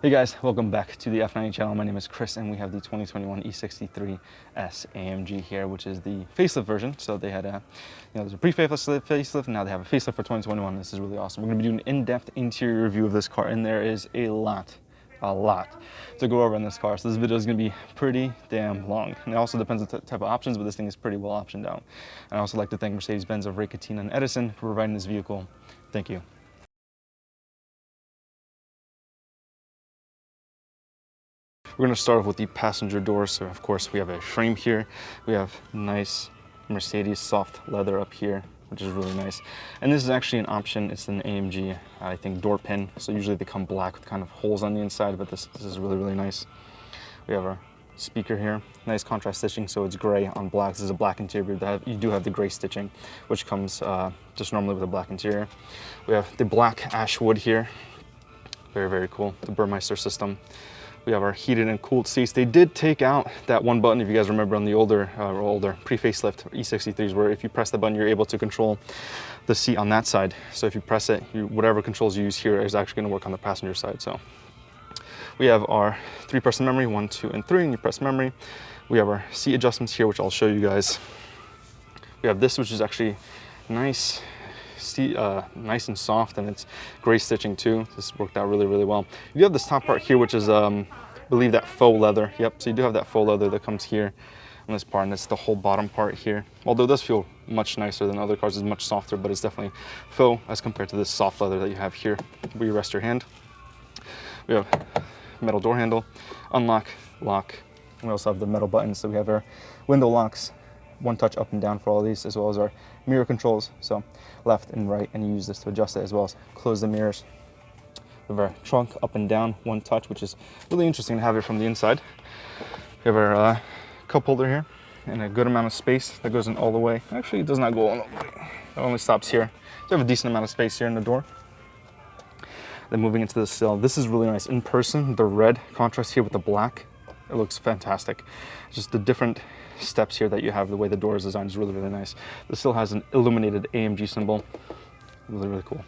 Hey guys, welcome back to the F90 channel. My name is Chris and we have the 2021 E63s AMG here, which is the facelift version. So they had there's a pre-facelift, now they have a facelift for 2021. This is really awesome. We're gonna be doing an in-depth interior review of this car, and there is a lot to go over in this car. So this video is gonna be pretty damn long. And it also depends on the type of options, but this thing is pretty well optioned out. And I also like to thank Mercedes-Benz of Ray Katina and Edison for providing this vehicle. Thank you. We're going to start off with the passenger doors. So of course we have a frame here. We have nice Mercedes soft leather up here, which is really nice. And this is actually an option. It's an AMG, I think, door pin. So usually they come black with kind of holes on the inside, but this is really nice. We have our speaker here. Nice contrast stitching, so it's gray on black. This is a black interior. You do have the gray stitching, which comes just normally with a black interior. We have the black ash wood here. Very cool. The Burmeister system. We have our heated and cooled seats. They did take out that one button, if you guys remember, on the older pre-facelift E63s, where if you press the button, you're able to control the seat on that side. So if you press it, whatever controls you use here is actually going to work on the passenger side. So we have our 3-person memory, 1, 2, and 3, and you press memory. We have our seat adjustments here, which I'll show you guys. We have this, which is actually nice. Nice and soft, and it's gray stitching too. This worked out really well. You do have this top part here, which is I believe that faux leather. Yep, so you do have that faux leather that comes here on this part, and it's the whole bottom part here. Although it does feel much nicer than other cars, it's much softer, but it's definitely faux as compared to this soft leather that you have here where you rest your hand. We have metal door handle, unlock, lock. We also have the metal buttons, so we have our window locks, one touch up and down for all these, as well as our mirror controls, so left and right, and you use this to adjust it, as well as close the mirrors. We have our trunk up and down, one touch, which is really interesting to have it from the inside. We have our cup holder here, and a good amount of space that goes in all the way. Actually, it does not go all the way. It only stops here. So you have a decent amount of space here in the door. Then moving into the sill, this is really nice. In person, the red contrast here with the black, it looks fantastic. Just the different steps here that you have, the way the door is designed is really nice. This still has an illuminated AMG symbol. Really cool.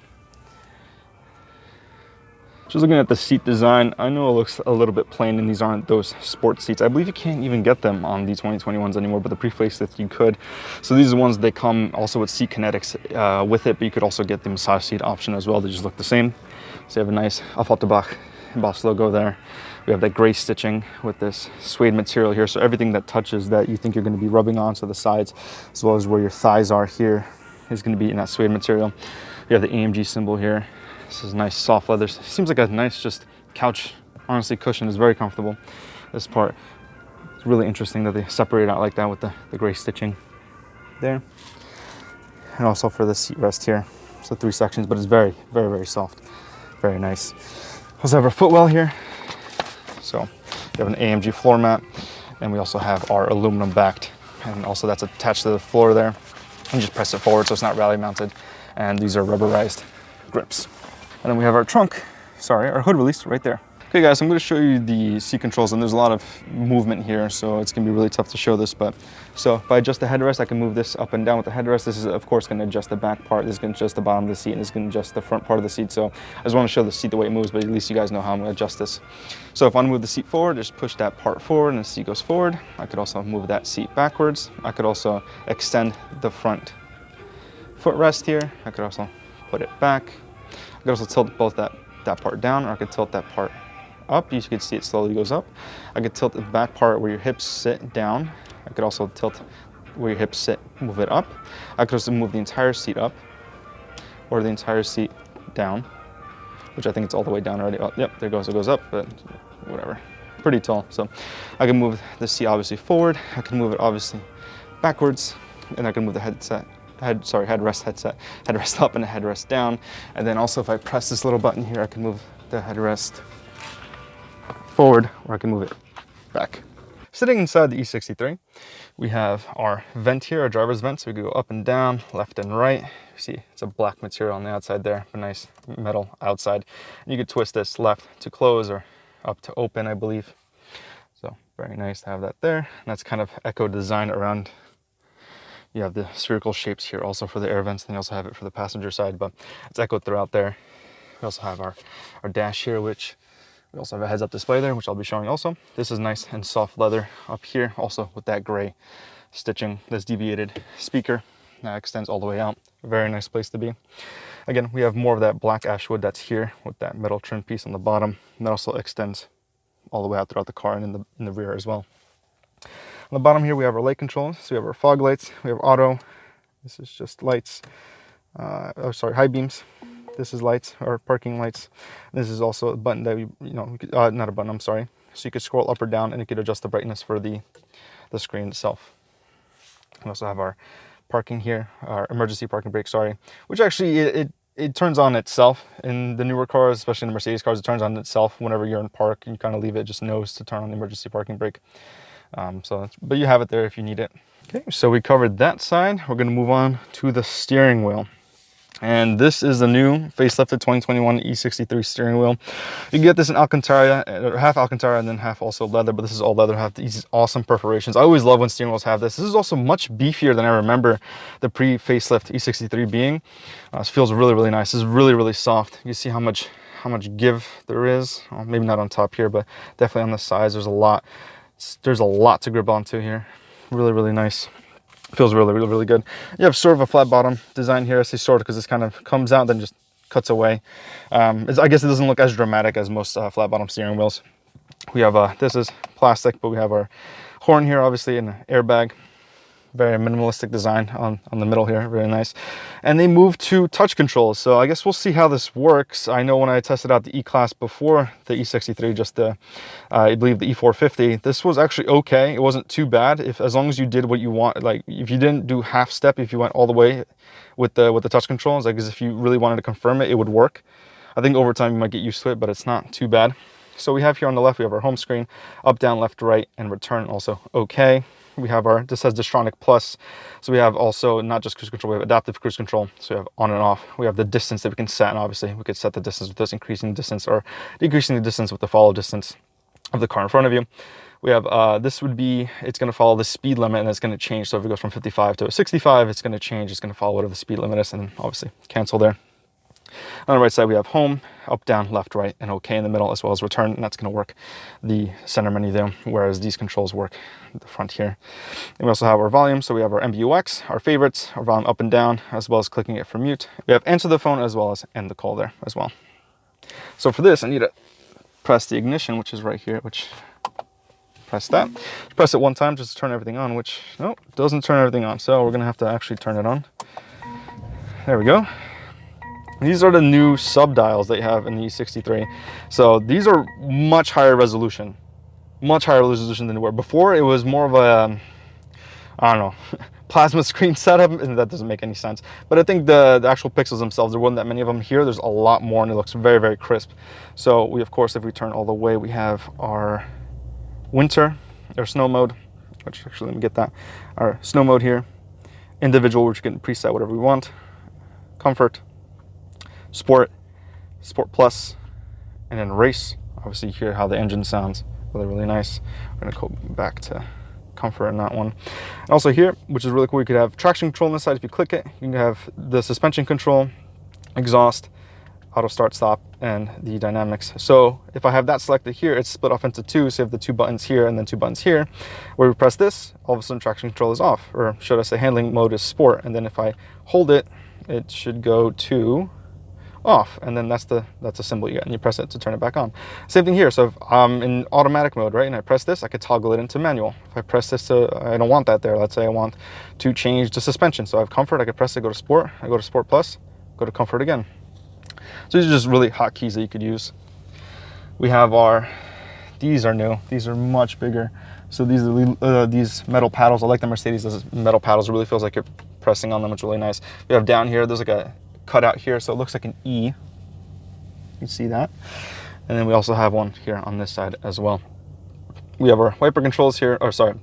Just looking at the seat design, I know it looks a little bit plain, and these aren't those sports seats. I believe you can't even get them on the 2021s anymore, but the pre-facelift you could. So these are the ones that come also with seat kinetics with it, but you could also get the massage seat option as well. They just look the same. So you have a nice Afalterbach embossed logo there. We have that gray stitching with this suede material here, so everything that touches that you think you're going to be rubbing on, so the sides as well as where your thighs are here is going to be in that suede material. We have the AMG symbol here. This is nice soft leather. Seems like a nice just couch, honestly, cushion. Is very comfortable. This part, it's really interesting that they separate it out like that with the gray stitching there. And also for the seat rest here. So 3 sections, but it's very soft. Very nice. Also have our footwell here. So we have an AMG floor mat, and we also have our aluminum backed, and also that's attached to the floor there. And just press it forward so it's not rally mounted. And these are rubberized grips. And then we have our trunk, our hood release right there. Okay guys, I'm going to show you the seat controls, and there's a lot of movement here, so it's going to be really tough to show this. But so if I adjust the headrest, I can move this up and down with the headrest. This is of course going to adjust the back part. This is going to adjust the bottom of the seat, and this is going to adjust the front part of the seat. So I just want to show the seat the way it moves, but at least you guys know how I'm going to adjust this. So if I move the seat forward, just push that part forward and the seat goes forward. I could also move that seat backwards. I could also extend the front footrest here. I could also put it back. I could also tilt both that part down, or I could tilt that part up. You can see it slowly goes up. I could tilt the back part where your hips sit down. I could also tilt where your hips sit, move it up. I could also move the entire seat up, or the entire seat down, which I think it's all the way down already. Oh, yep, there goes, it goes up, but whatever. Pretty tall. So I can move the seat obviously forward. I can move it obviously backwards, and I can move the headrest up and the headrest down. And then also if I press this little button here, I can move the headrest forward, or I can move it back. Sitting inside the E63, we have our vent here, our driver's vent, so we can go up and down, left and right. You see it's a black material on the outside there, a nice metal outside. And you could twist this left to close or up to open, I believe. So very nice to have that there. And that's kind of echo design around. You have the spherical shapes here also for the air vents, and you also have it for the passenger side, but it's echoed throughout there. We also have our dash here, which We also have a heads-up display there, which I'll be showing also. This is nice and soft leather up here, also with that gray stitching, this deviated speaker that extends all the way out. A very nice place to be. Again, we have more of that black ash wood that's here with that metal trim piece on the bottom. And that also extends all the way out throughout the car and in the rear as well. On the bottom here, we have our light controls. So we have our fog lights, we have auto. This is just lights, high beams. This is lights, or parking lights. This is also a button that not a button, I'm sorry. So you could scroll up or down and you could adjust the brightness for the screen itself. We also have our parking here, our emergency parking brake, sorry, which actually it turns on itself in the newer cars, especially in the Mercedes cars. It turns on itself whenever you're in park. You kind of leave it, just knows to turn on the emergency parking brake. But you have it there if you need it. Okay, so we covered that side. We're going to move on to the steering wheel. And this is the new facelifted 2021 E63 steering wheel. You can get this in Alcantara, half Alcantara and then half also leather, but this is all leather. Have these awesome perforations. I always love when steering wheels have this. This is also much beefier than I remember the pre-facelift E63 being. It feels really, really nice. This is really, really soft. You see how much give there is. Well, maybe not on top here, but definitely on the sides. There's a lot to grip onto here. Really, really nice. Feels really, really, really good. You have sort of a flat bottom design here. I say sort of because this kind of comes out then just cuts away. I guess it doesn't look as dramatic as most flat bottom steering wheels. We have this is plastic, but we have our horn here, obviously, and an airbag. Very minimalistic design on the middle here, very nice. And they moved to touch controls, so I guess we'll see how this works. I know when I tested out the E-Class before the E63, just the I believe the E450, this was actually okay. It wasn't too bad as long as you did what you want. Like if you didn't do half step, if you went all the way with the touch controls, like as if you really wanted to confirm it, it would work. I think over time you might get used to it, but it's not too bad. So we have here on the left, we have our home screen, up, down, left, right, and return also okay. We have this says Distronic Plus. So we have also not just cruise control, we have adaptive cruise control. So we have on and off. We have the distance that we can set, and obviously we could set the distance with this, increasing the distance or decreasing the distance with the follow distance of the car in front of you. We have it's going to follow the speed limit, and it's going to change. So if it goes from 55 to a 65, it's going to change. It's going to follow whatever the speed limit is, and then obviously cancel there. On the right side, we have home, up, down, left, right, and okay in the middle, as well as return, and that's going to work the center menu there, whereas these controls work at the front here. And we also have our volume, so we have our MBUX, our favorites, our volume up and down, as well as clicking it for mute. We have answer the phone, as well as end the call there as well. So for this, I need to press the ignition, which is right here, press that. Press it one time just to turn everything on, which, no, doesn't turn everything on, so we're going to have to actually turn it on. There we go. These are the new sub dials they have in the E63. So these are much higher resolution than they were. Before it was more of a, I don't know, plasma screen setup, and that doesn't make any sense. But I think the actual pixels themselves, there wasn't that many of them here. There's a lot more, and it looks very, very crisp. So we, of course, if we turn all the way, we have our winter, or snow mode, which actually, let me get that. Our snow mode here, individual, which you can preset whatever we want, comfort, Sport Plus, and then race. Obviously you hear how the engine sounds, really, really nice. We're gonna go back to comfort in that one. And also here, which is really cool, you could have traction control on this side. If you click it, you can have the suspension control, exhaust, auto start stop, and the dynamics. So if I have that selected here, it's split off into two. So you have the two buttons here and then two buttons here. Where we press this, all of a sudden traction control is off, or should I say handling mode is sport. And then if I hold it, it should go to off, and then that's a symbol you get, and you press it to turn it back on. Same thing here. So if I'm in automatic mode, right, and I press this, I could toggle it into manual. If I press this I don't want that there. Let's say I want to change the suspension. So I have comfort, I could press it, go to sport, I go to sport plus, go to comfort again. So these are just really hot keys that you could use. We have these are new. These are much bigger. So these are these metal paddles. I like the Mercedes metal paddles. It really feels like you're pressing on them. It's really nice. We have down here, there's like a cut out here, so it looks like an E. You see that? And then we also have one here on this side as well. We have our wiper controls here, or sorry,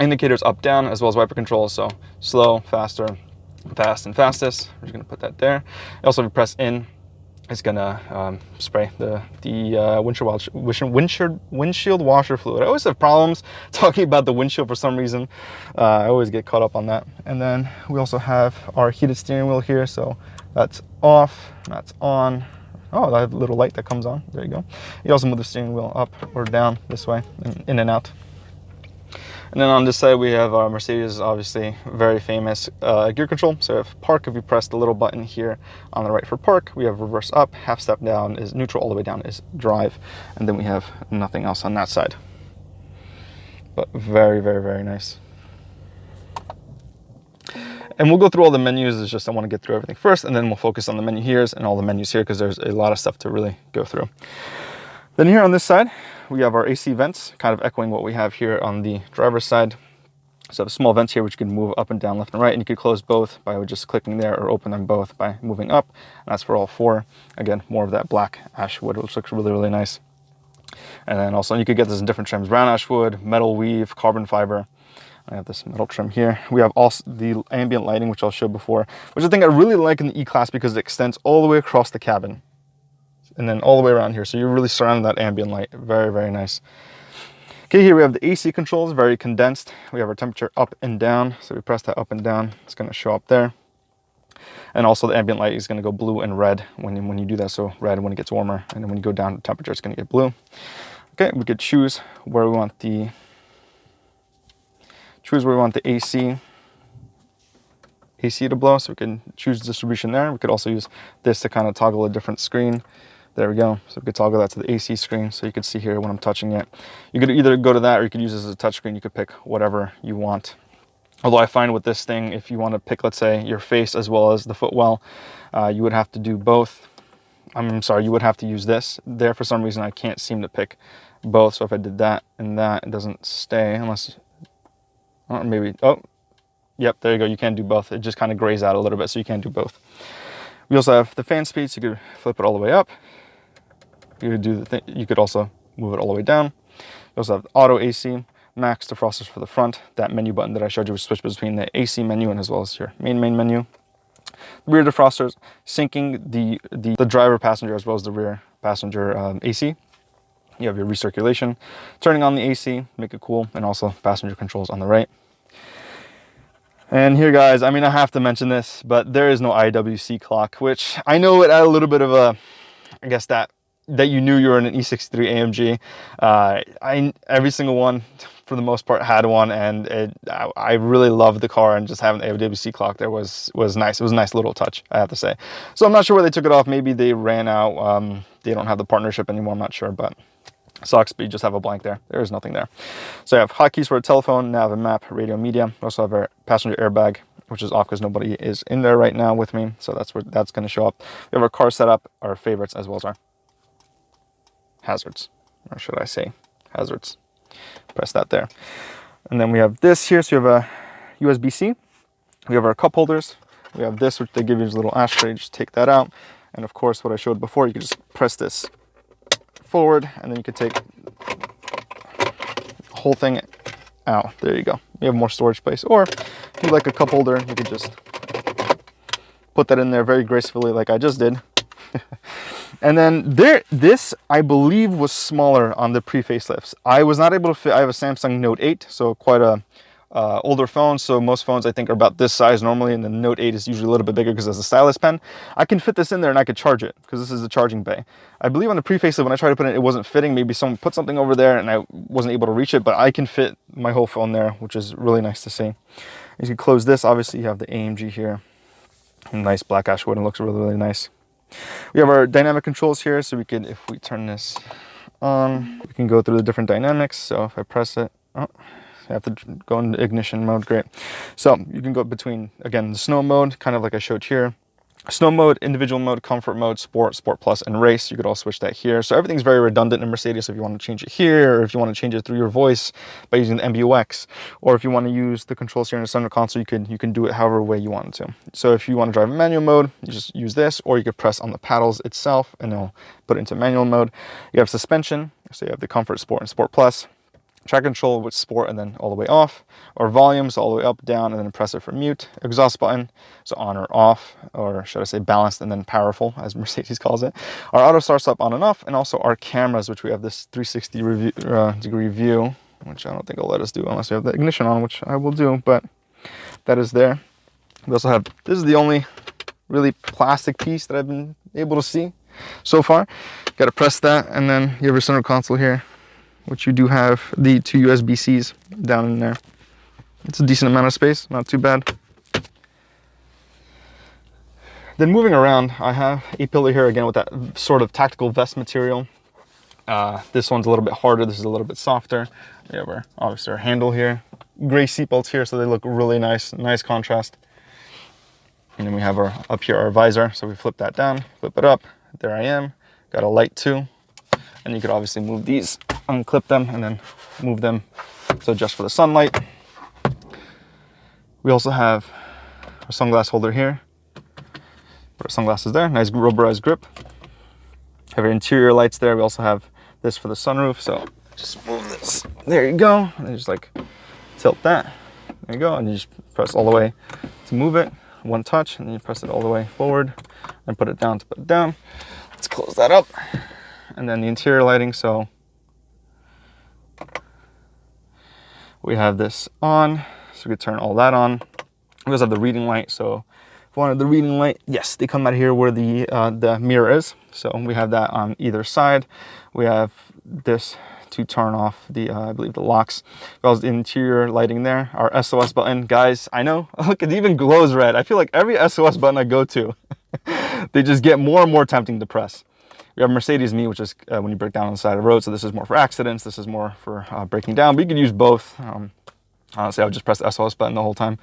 indicators up, down, as well as wiper controls. So slow, faster, fast, and fastest. We're just gonna put that there. Also, if you press in, it's gonna spray the windshield washer fluid. I always have problems talking about the windshield for some reason. I always get caught up on that. And then we also have our heated steering wheel here. So that's off, that's on. Oh, that little light that comes on. There you go. You also move the steering wheel up or down this way, and in and out. And then on this side, we have our Mercedes, obviously very famous gear control. So we have park. If you press the little button here on the right for park, we have reverse up, half step down is neutral, all the way down is drive. And then we have nothing else on that side. But very, very, very nice. And we'll go through all the menus. It's just I want to get through everything first, and then we'll focus on the menu here and all the menus here, because there's a lot of stuff to really go through. Then here on this side, we have our AC vents, kind of echoing what we have here on the driver's side. So small vents here, which you can move up and down, left and right, and you can close both by just clicking there, or open them both by moving up. And that's for all four. Again, more of that black ash wood, which looks really, really nice. And then also you could get this in different trims: brown ash wood, metal weave, carbon fiber. I have this metal trim here. We have also the ambient lighting, which I'll show before, which I think I really like in the E-Class because it extends all the way across the cabin and then all the way around here. So you're really surrounded that ambient light. Very, very nice. Okay, here we have the AC controls, very condensed. We have our temperature up and down. So we press that up and down, it's going to show up there. And also the ambient light is going to go blue and red when you do that. So red when it gets warmer, and then when you go down to temperature, it's going to get blue. Okay, we could choose where we want the AC to blow, so we can choose distribution there. We could also use this to kind of toggle a different screen. There we go. So we could toggle that to the AC screen, so you could see here when I'm touching it. You could either go to that, or you could use this as a touch screen. You could pick whatever you want. Although I find with this thing, if you want to pick, let's say, your face as well as the footwell, you would have to do both. I'm sorry, you would have to use this. There, for some reason, I can't seem to pick both. So if I did that and that, it doesn't stay unless... maybe, oh, yep, there you go. You can't do both. It just kind of grays out a little bit, so you can't do both. We also have the fan speed, so you could flip it all the way up. You could do the thing. You could also move it all the way down. You also have auto AC, max defrosters for the front. That menu button that I showed you, which switch between the AC menu and as well as your main menu. The rear defrosters, syncing the driver passenger as well as the rear passenger AC. You have your recirculation, turning on the AC, make it cool, and also passenger controls on the right. And here, guys, I mean, I have to mention this, but there is no IWC clock, which I know it added a little bit of a, I guess that you knew you were in an E63 AMG. Every single one, for the most part, had one, and I really loved the car, and just having the IWC clock there was nice. It was a nice little touch, I have to say. So I'm not sure where they took it off. Maybe they ran out. They don't have the partnership anymore. I'm not sure, but sucks, but you just have a blank there. There is nothing there. So I have hotkeys for a telephone, nav and map, radio, media. We also have our passenger airbag, which is off because nobody is in there right now with me. So that's where that's going to show up. We have our car setup, our favorites, as well as our hazards, or should I say hazards. Press that there. And then we have this here. So you have a USB-C. We have our cup holders. We have this, which they give you as a little ashtray. Just take that out. And of course, what I showed before, you can just press this forward, and then you could take the whole thing out. There you go. You have more storage space. Or if you like a cup holder, you could just put that in there very gracefully, like I just did. And then this I believe was smaller on the pre-facelifts. I was not able to fit. I have a Samsung Note 8, so quite a older phone. So most phones I think are about this size normally, and the Note 8 is usually a little bit bigger because it's a stylus pen. I can fit this in there and I could charge it because this is a charging bay. I believe on the pre-facelift when I tried to put it, it wasn't fitting. Maybe someone put something over there and I wasn't able to reach it, but I can fit my whole phone there, which is really nice to see. As you close this, obviously you have the AMG here. Nice black ash wood, and looks really, really nice. We have our dynamic controls here, so we could, if we turn this on, we can go through the different dynamics. So if I press it, oh, I have to go into ignition mode, great. So you can go between, again, the snow mode, kind of like I showed here. Snow mode, individual mode, comfort mode, sport, sport plus, and race. You could all switch that here. So everything's very redundant in Mercedes. If you want to change it here, or if you want to change it through your voice by using the MBUX, or if you want to use the controls here in the center console, you can do it however way you want to. So if you want to drive in manual mode, you just use this, or you could press on the paddles itself, and it'll put it into manual mode. You have suspension, so you have the comfort, sport, and sport plus. Track control with sport and then all the way off, or volume, so all the way up, down, and then press it for mute. Exhaust button, so on or off, or should I say balanced and then powerful, as Mercedes calls it. Our auto starts up on and off, and also our cameras, which we have this 360 degree view, which I don't think it'll let us do unless we have the ignition on, which I will do, but that is there. We also have, this is the only really plastic piece that I've been able to see. so far. Got to press that, and then you have your center console here, which you do have the 2 USB-Cs down in there. It's a decent amount of space, not too bad. Then moving around, I have a pillow here again with that sort of tactical vest material. This one's a little bit harder, this is a little bit softer. We have our, obviously our handle here. Gray seat belts here, so they look really nice, nice contrast. And then we have our, up here, our visor. So we flip that down, flip it up. There I am. Got a light too. And you could obviously move these, unclip them, and then move them. So just for the sunlight. We also have our sunglass holder here. Put our sunglasses there, nice rubberized grip. Have our interior lights there. We also have this for the sunroof. So just move this. There you go. And just like tilt that. There you go. And you just press all the way to move it. One touch, and then you press it all the way forward and put it down to put it down. Let's close that up. And then the interior lighting. So we have this on, so we could turn all that on. We also have the reading light. So if you wanted the reading light, yes, they come out here where the mirror is. So we have that on either side. We have this to turn off the, I believe the locks. As well as the interior lighting there. Our SOS button, guys, I know, look, it even glows red. I feel like every SOS button I go to, they just get more and more tempting to press. We have Mercedes Me, which is when you break down on the side of the road. So this is more for accidents. This is more for breaking down, but you could use both. Honestly, I would just press the SOS button the whole time.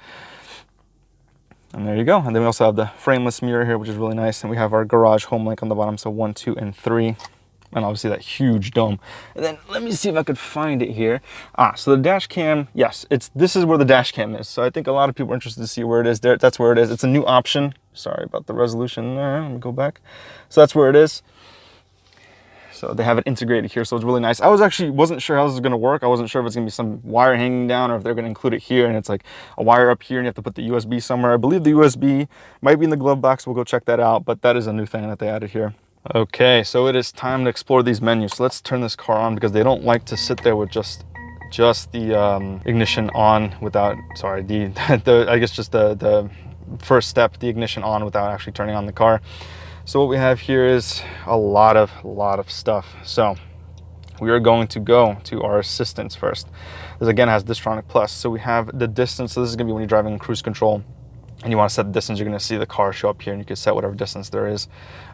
And there you go. And then we also have the frameless mirror here, which is really nice. And we have our garage home link on the bottom. So 1, 2, and 3. And obviously that huge dome. And then let me see if I could find it here. So the dash cam, yes, this is where the dash cam is. So I think a lot of people are interested to see where it is. There, that's where it is. It's a new option. Sorry about the resolution there. Let me go back. So that's where it is. So they have it integrated here, so it's really nice. I wasn't sure how this was gonna work. I wasn't sure if it's gonna be some wire hanging down or if they're gonna include it here and it's like a wire up here and you have to put the USB somewhere. I believe the USB might be in the glove box. We'll go check that out, but that is a new thing that they added here. Okay, so it is time to explore these menus. So let's turn this car on because they don't like to sit there with just the ignition on without, sorry, I guess just the first step, the ignition on without actually turning on the car. So what we have here is a lot of stuff. So we are going to go to our assistance first. This again has Distronic Plus. So we have the distance. So this is gonna be when you're driving in cruise control and you want to set the distance, you're going to see the car show up here and you can set whatever distance there is.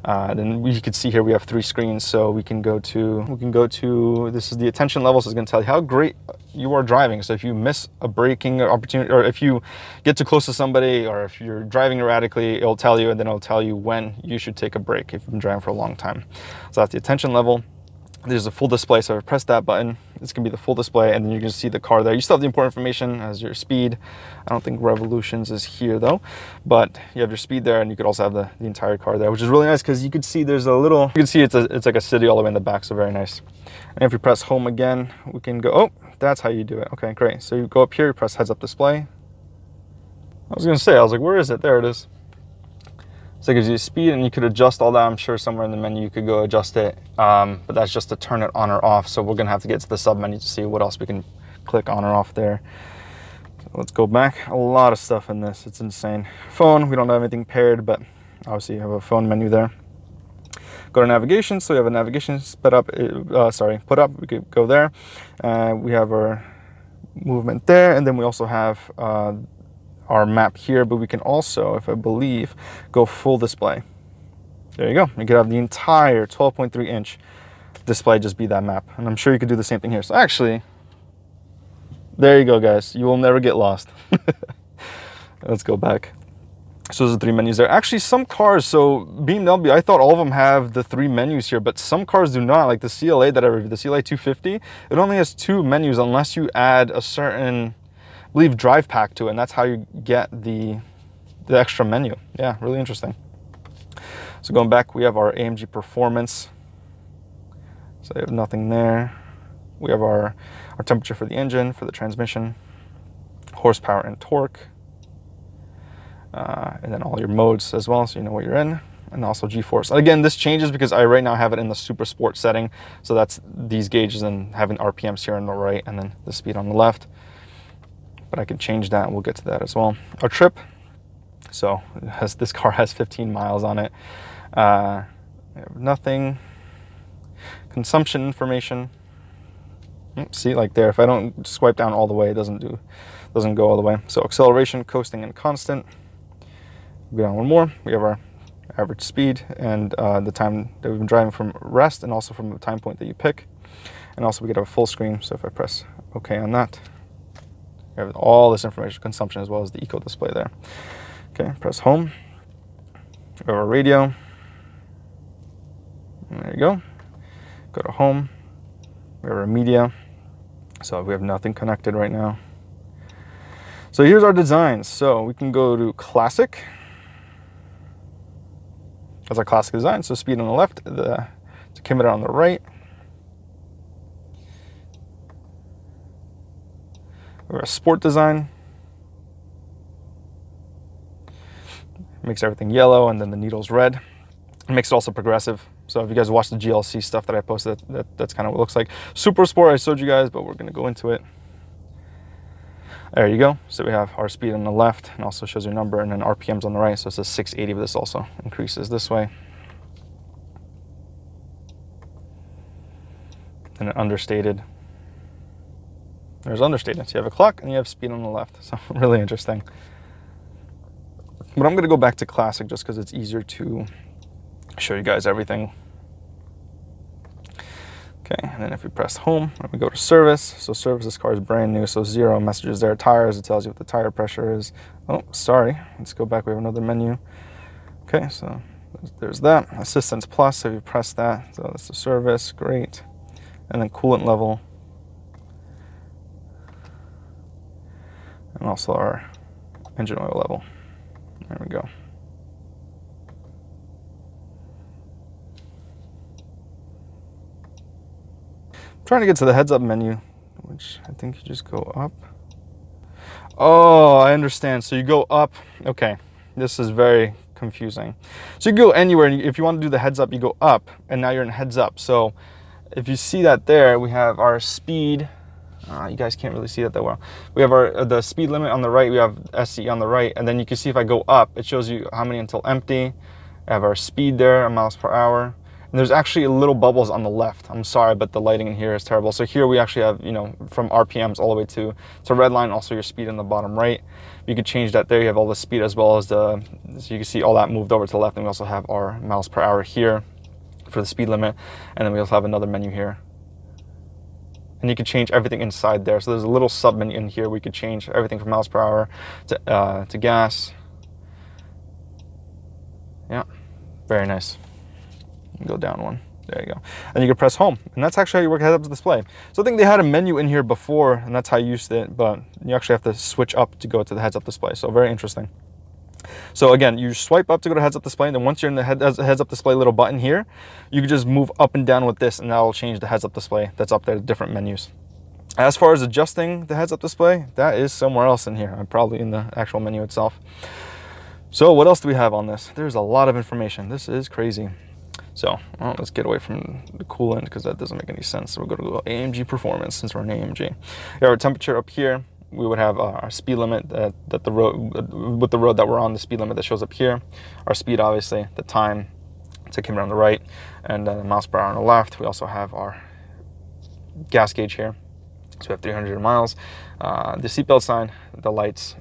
Then you can see here we have 3 screens, so we can go to this is the attention level, so it's going to tell you how great you are driving. So if you miss a braking opportunity, or if you get too close to somebody, or if you're driving erratically, it'll tell you, and then it'll tell you when you should take a break if you've been driving for a long time. So that's the attention level. There's a full display, so if I press that button, it's gonna be the full display, and then you can see the car there. You still have the important information as your speed. I don't think revolutions is here though, but you have your speed there, and you could also have the entire car there, which is really nice because you could see there's a little, you can see it's like a city all the way in the back, so very nice. And if we press home again, we can go, oh, that's how you do it. Okay, great. So you go up here, you press heads up display. I was like, where is it? There it is. So it gives you speed, and you could adjust all that. I'm sure somewhere in the menu you could go adjust it, but that's just to turn it on or off. So we're gonna have to get to the sub menu to see what else we can click on or off there. So let's go back. A lot of stuff in this, it's insane. Phone, we don't have anything paired, but obviously you have a phone menu there. Go to navigation, so we have a navigation put up, we could go there. We have our movement there, and then we also have our map here, but we can also, if I believe, go full display. There you go. You could have the entire 12.3 inch display just be that map. And I'm sure you could do the same thing here. So actually, there you go, guys. You will never get lost. Let's go back. So those are 3 menus there. Actually, some cars, so BMW, I thought all of them have the 3 menus here, but some cars do not. Like the CLA that I reviewed, the CLA 250, it only has 2 menus unless you add a certain, I believe, drive pack to it, and that's how you get the extra menu. Yeah, really interesting. So going back, we have our AMG Performance. So we have nothing there. We have our temperature for the engine, for the transmission, horsepower and torque, and then all your modes as well, so you know what you're in, and also G-force. Again, this changes because I right now have it in the super sport setting, so that's these gauges and having RPMs here on the right and then the speed on the left. But I can change that, and we'll get to that as well. Our trip, so this car has 15 miles on it. We have nothing. Consumption information. See, like there, if I don't swipe down all the way, it doesn't go all the way. So acceleration, coasting, and constant. Go down one more. We have our average speed and the time that we've been driving from rest, and also from the time point that you pick. And also we get a full screen. So if I press OK on that, we have all this information, consumption, as well as the eco display there. Okay, press home. We have our radio. And there you go. Go to home. We have our media. So we have nothing connected right now. So here's our designs. So we can go to classic. That's our classic design. So speed on the left, the tachometer on the right. We have a sport design. Makes everything yellow, and then the needle's red. It makes it also progressive. So if you guys watch the GLC stuff that I posted, that's kind of what it looks like. Super Sport, I showed you guys, but we're going to go into it. There you go. So we have our speed on the left, and also shows your number, and then RPMs on the right. So it says 680, but this also increases this way. And then understated. There's understated. So you have a clock, and you have speed on the left. So really interesting. But I'm going to go back to classic just because it's easier to show you guys everything. Okay, and then if we press home, and we go to service. So service, this car is brand new, so 0 messages there. Tires, it tells you what the tire pressure is. Oh, sorry. Let's go back. We have another menu. Okay, so there's that. Assistance Plus, so if you press that, so that's the service. Great. And then coolant level. And also our engine oil level. There we go. Trying to get to the heads up menu, which I think you just go up. Oh, I understand. So you go up. Okay, this is very confusing. So you go anywhere, and if you want to do the heads up, you go up, and now you're in heads up. So if you see that there, we have our speed. You guys can't really see that well. We have our the speed limit on the right. We have SE on the right, and then you can see if I go up, it shows you how many until empty. I have our speed there, our miles per hour. And there's actually little bubbles on the left. I'm sorry, but the lighting in here is terrible. So here we actually have, you know, from RPMs all the way to red line, also your speed in the bottom right. You could change that there. You have all the speed as well as the, so you can see all that moved over to the left. And we also have our miles per hour here for the speed limit. And then we also have another menu here. And you can change everything inside there. So there's a little sub menu in here. We could change everything from miles per hour to gas. Yeah, very nice. Go down one. There you go. And you can press home. And that's actually how you work heads-up display. So I think they had a menu in here before, and that's how you used it, but you actually have to switch up to go to the heads-up display. So very interesting. So again, you swipe up to go to heads-up display, and then once you're in the heads-up display little button here, you can just move up and down with this, and that will change the heads-up display that's up there to different menus. As far as adjusting the heads-up display, that is somewhere else in here. I'm probably in the actual menu itself. So what else do we have on this? There's a lot of information. This is crazy. So let's get away from the coolant because that doesn't make any sense. So we're going to go AMG performance since we're an AMG. We have our temperature up here. We would have our speed limit that the road with the road that we're on, the speed limit that shows up here. Our speed, obviously, the time, tachometer on the right, and the miles per hour on the left. We also have our gas gauge here. So we have 300 miles. The seatbelt sign, the lights.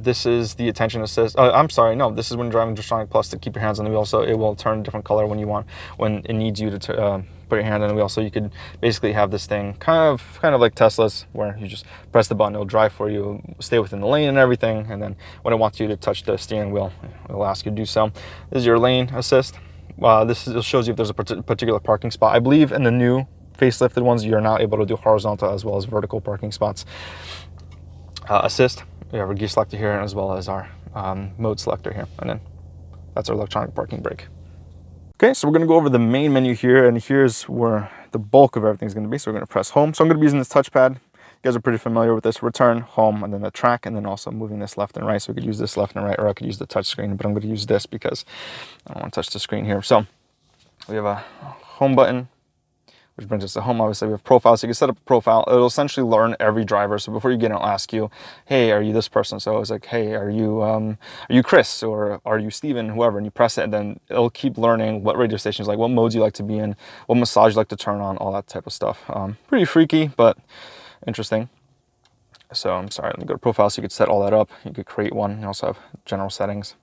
This is the attention assist. I'm sorry, no, this is when driving Dashcam Plus to keep your hands on the wheel. So it will turn a different color when you want, when it needs you to put your hand on the wheel. So you could basically have this thing kind of like Tesla's, where you just press the button, it'll drive for you, stay within the lane and everything. And then when it wants you to touch the steering wheel, it'll ask you to do so. This is your lane assist. This shows you if there's a particular parking spot. I believe in the new facelifted ones, you're now able to do horizontal as well as vertical parking spots. Assist, we have our gear selector here, as well as our mode selector here, and then that's our electronic parking brake. Okay, so we're going to go over the main menu here, and here's where the bulk of everything is going to be. So we're going to press home. So I'm going to be using this touchpad. You guys are pretty familiar with this. Return, home, and then the track, and then also moving this left and right. So we could use this left and right, or I could use the touch screen, but I'm going to use this because I don't want to touch the screen here. So we have a home button. which brings us to home. Obviously, we have profiles, so you can set up a profile. It'll essentially learn every driver. So before you get in, it'll ask you, hey, are you this person? So it's like, hey, are you Chris, or are you Steven, whoever, and you press it, and then it'll keep learning what radio stations, like what modes you like to be in, what massage you like to turn on, all that type of stuff. Pretty freaky, but interesting. So I'm sorry, let me go to profile so you could set all that up. You could create one. You also have general settings.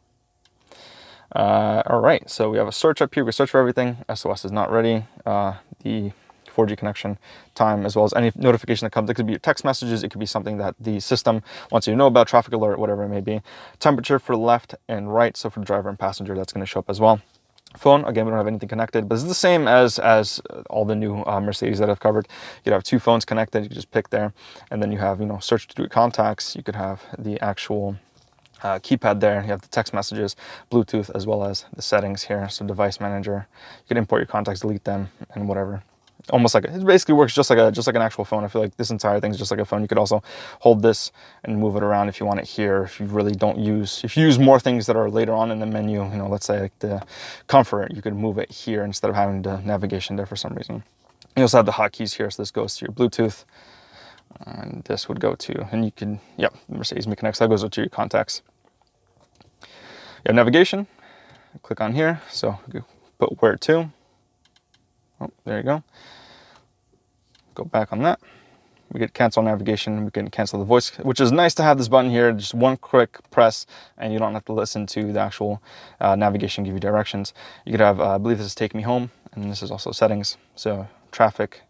All right, so we have a search up here. We search for everything. SOS is not ready. The 4G connection time, as well as any notification that comes. It could be your text messages. It could be something that the system wants you to know about, traffic alert, whatever it may be. Temperature for left and right. So for the driver and passenger, that's going to show up as well. Phone, again, we don't have anything connected, but it's the same as all the new Mercedes that I've covered. You could have two phones connected. You could just pick there, and then you have, search to do contacts. You could have the actual keypad there. You have the text messages, Bluetooth, as well as the settings here. So device manager, you can import your contacts, delete them, and whatever. Almost like it basically works just like an actual phone. I feel like this entire thing is just like a phone. You could also hold this and move it around if you want it here. If you really don't use, if you use more things that are later on in the menu, let's say like the comfort, you could move it here instead of having the navigation there for some reason. You also have the hotkeys here, so this goes to your Bluetooth, and this would go to, and you can, yep, Mercedes Me Connect, so that goes to your contacts. You have navigation. Click on here, so you put where to. Oh, there you go. Go back on that. We get cancel navigation. We can cancel the voice, which is nice to have this button here. Just one quick press, and you don't have to listen to the actual navigation give you directions. You could have, I believe this is Take Me Home, and this is also settings. So traffic,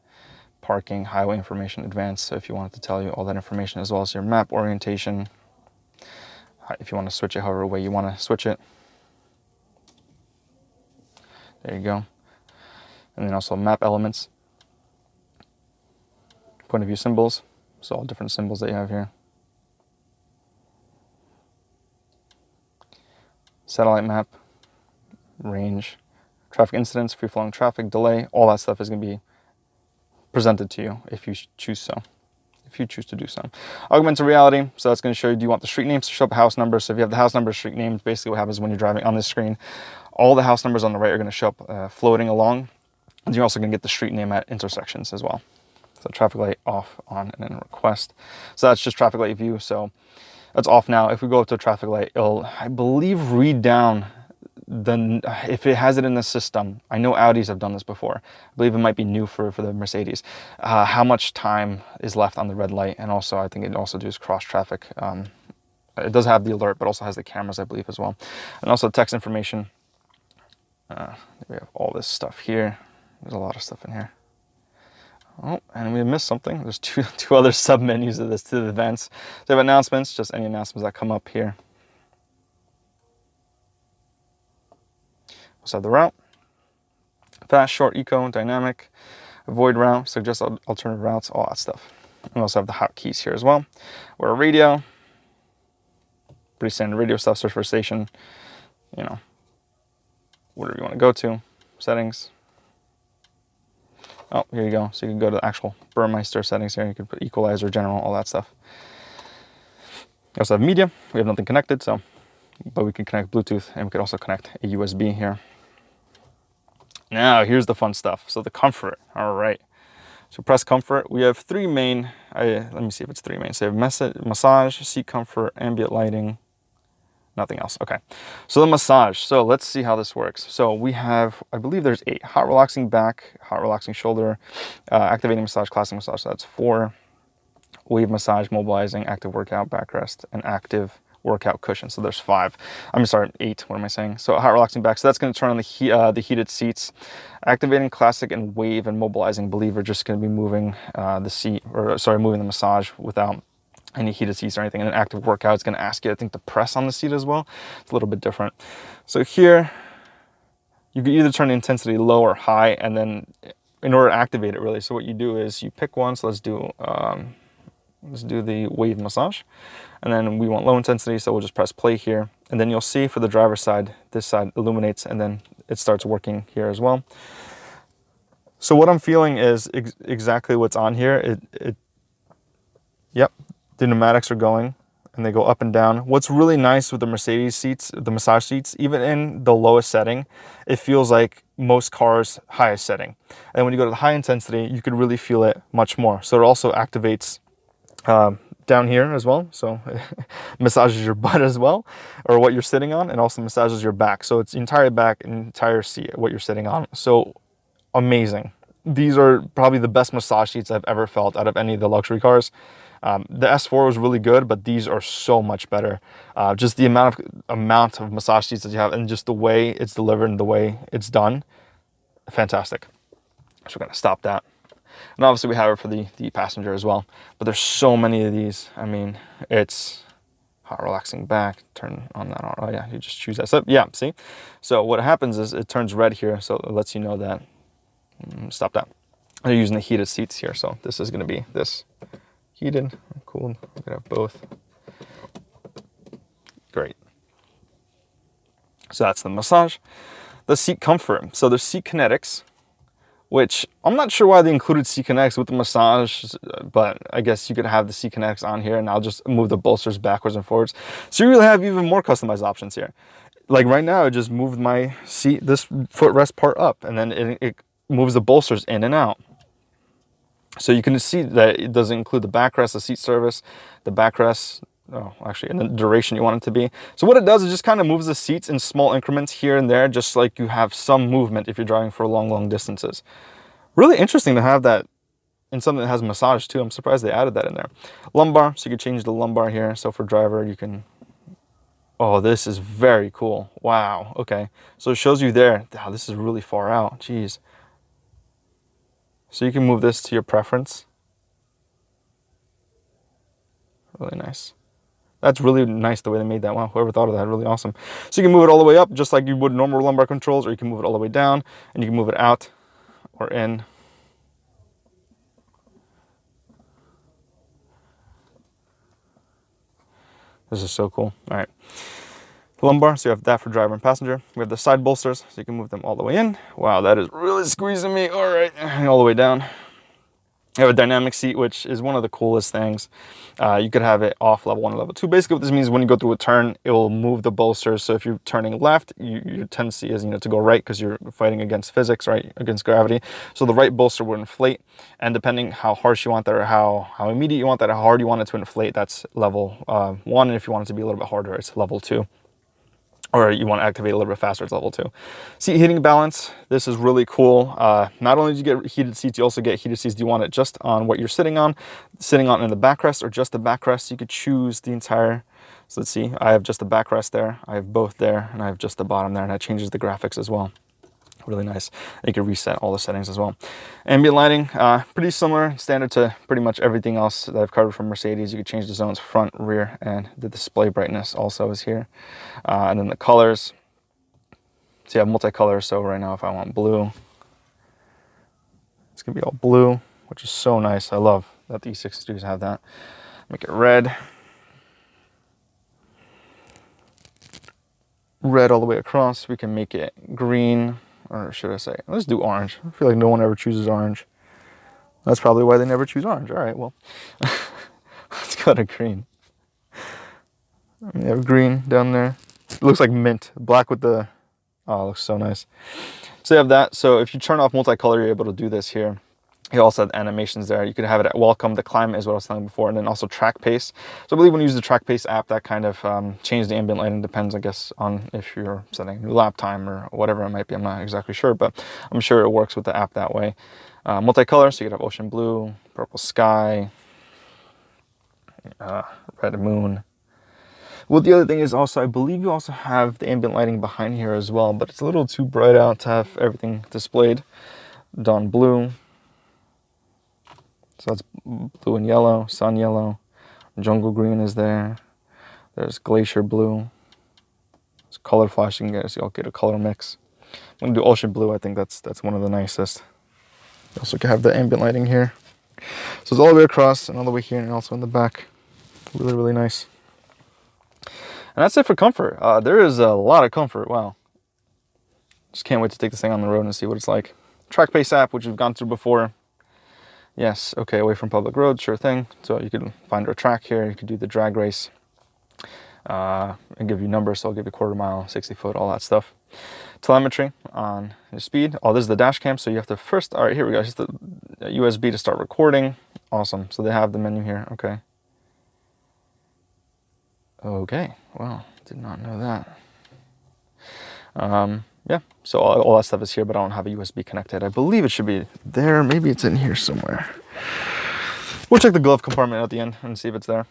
parking, highway information, advanced. So if you wanted to tell you all that information, as well as your map orientation, if you want to switch it however way you want to switch it. There you go. And then also map elements, point of view symbols, so all different symbols that you have here. Satellite map, range, traffic incidents, free-flowing traffic, delay, all that stuff is going to be presented to you if you choose so. If you choose to do so. Augmented reality, so that's going to show you, do you want the street names to show up house numbers? So if you have the house number, street names, basically what happens when you're driving on this screen, all the house numbers on the right are going to show up floating along. And you're also going to get the street name at intersections as well. So traffic light off, on, and then request. So that's just traffic light view. So that's off now. If we go up to a traffic light, it'll, I believe, read down if it has it in the system. I know Audis have done this before. I believe it might be new for the Mercedes. How much time is left on the red light, and also I think it also does cross traffic. It does have the alert, but also has the cameras, I believe, as well. And also text information. We have all this stuff here. There's a lot of stuff in here. Oh, and we missed something. There's two other sub menus of this, to the events. So we have announcements, just any announcements that come up here. Also have the route, fast, short, eco, dynamic, avoid route, suggest alternative routes, all that stuff. And we also have the hotkeys here as well. We're a radio, pretty standard radio stuff, search for a station, whatever you want to go to, settings. Oh, here you go. So you can go to the actual Burmeister settings here. You can put equalizer, general, all that stuff. We also have media. We have nothing connected, but we can connect Bluetooth, and we could also connect a USB here. Now, here's the fun stuff. So the comfort. All right. So press comfort. We have three main. Let me see if it's three main. So we have massage, seat comfort, ambient lighting. Nothing else. Okay. So the massage. So let's see how this works. So we have, I believe there's 8. Hot relaxing back, hot relaxing shoulder, activating massage, classic massage. So that's 4. Wave massage, mobilizing, active workout, backrest, and active workout cushion. So there's 5. I'm sorry, 8. What am I saying? So hot relaxing back. So that's going to turn on the heated seats. Activating classic and wave and mobilizing, I believe, are just going to be moving moving the massage without any heated seats or anything. And an active workout is going to ask you, I think, to press on the seat as well. It's a little bit different. So here, you can either turn the intensity low or high, and then in order to activate it, really, so what you do is you pick one. So let's do the wave massage, and then we want low intensity, so we'll just press play here, and then you'll see for the driver's side, this side illuminates, and then it starts working here as well. So what I'm feeling is exactly what's on here. Yep. The pneumatics are going, and they go up and down. What's really nice with the Mercedes seats, the massage seats, even in the lowest setting, it feels like most cars' highest setting. And when you go to the high intensity, you could really feel it much more. So it also activates down here as well, so massages your butt as well, or what you're sitting on, and also massages your back. So it's entire back, entire seat, what you're sitting on. So amazing. These are probably the best massage seats I've ever felt out of any of the luxury cars. The S4 was really good, but these are so much better. Just the amount of massage seats that you have, and just the way it's delivered and the way it's done, fantastic. So we're gonna stop that. And obviously we have it for the passenger as well. But there's so many of these. I mean, it's hot relaxing back. Turn on that on. Oh yeah, you just choose that. So yeah, see? So what happens is it turns red here, so it lets you know that, stop that. They're using the heated seats here, so this is gonna be this heated. Cool, we could have both. Great. So that's the massage. The seat comfort. So there's seat kinetics, which I'm not sure why they included seat kinetics with the massage, but I guess you could have the seat kinetics on here, and I'll just move the bolsters backwards and forwards. So you really have even more customized options here. Like right now, I just moved my seat, this footrest part up, and then it moves the bolsters in and out. So you can see that it doesn't include the backrest, the seat service, the backrest, oh, actually, and the duration you want it to be. So what it does is just kind of moves the seats in small increments here and there, just like you have some movement if you're driving for long distances. Really interesting to have that in something that has massage too. I'm surprised they added that in there. Lumbar, so you can change the lumbar here. So for driver, you can, oh, this is very cool. Wow, okay. So it shows you there, wow, this is really far out, jeez. So you can move this to your preference. Really nice. That's really nice the way they made that. Wow, whoever thought of that, really awesome. So you can move it all the way up just like you would normal lumbar controls, or you can move it all the way down, and you can move it out or in. This is so cool. All right. Lumbar, so you have that for driver and passenger. We have the side bolsters, so you can move them all the way in. Wow, that is really squeezing me. All right, all the way down. You have a dynamic seat, which is one of the coolest things. You could have it off level 1 or level 2. Basically what this means is when you go through a turn, it will move the bolsters. So if you're turning left, your tendency is, to go right because you're fighting against physics, right, against gravity. So the right bolster will inflate, and how harsh you want that, or how immediate you want that, how hard you want it to inflate, that's level 1. And if you want it to be a little bit harder, it's level 2. Or you want to activate a little bit faster, it's level 2. Seat heating balance, this is really cool. Not only do you get heated seats, you also get heated seats. Do you want it just on what you're sitting on in the backrest, or just the backrest? You could choose the entire, so let's see, I have just the backrest there, I have both there, and I have just the bottom there, and that changes the graphics as well. Really nice. You can reset all the settings as well. Ambient lighting, pretty similar, standard to pretty much everything else that I've covered from Mercedes. You can change the zones front, rear, and the display brightness also is here. And then the colors. So you have multicolor. So right now, if I want blue, it's gonna be all blue, which is so nice. I love that the E63s have that. Make it red. Red all the way across. We can make it green. Or should I say, let's do orange. I feel like no one ever chooses orange. That's probably why they never choose orange. All right, well, let's go to green. We have green down there. It looks like mint, black with the, oh, it looks so nice. So you have that. So if you turn off multicolor, you're able to do this here. You also have animations there. You could have it at welcome, the climate is what I was telling you before, and then also track pace. So I believe when you use the track pace app, that kind of changes the ambient lighting. Depends, I guess, on if you're setting a new lap time or whatever it might be. I'm not exactly sure, but I'm sure it works with the app that way. Multicolor, so you could have ocean blue, purple sky, red moon. Well, the other thing is also, I believe you also have the ambient lighting behind here as well, but it's a little too bright out to have everything displayed. Dawn blue. So that's blue and yellow, sun yellow, jungle green is there. There's glacier blue. It's color flashing, guys. You'll get a color mix. I'm gonna do ocean blue. I think that's one of the nicest. You also can have the ambient lighting here. So it's all the way across and all the way here and also in the back. Really, really nice. And that's it for comfort. There is a lot of comfort. Wow. Just can't wait to take this thing on the road and see what it's like. Track pace app, which we've gone through before. Yes, okay, away from public roads, sure thing. So you can find our track here. You could do the drag race and give you numbers. So I'll give you 1/4 mile, 60 foot, all that stuff. telemetry on your speed. Oh, this is the dash cam, so you have to first, all right, here we go. Just the USB to start recording. Awesome. So they have the menu here. Okay. Okay. Wow. Did not know that. Yeah. So all that stuff is here, but I don't have a USB connected. I believe it should be there. Maybe it's in here somewhere. We'll check the glove compartment at the end and see if it's there.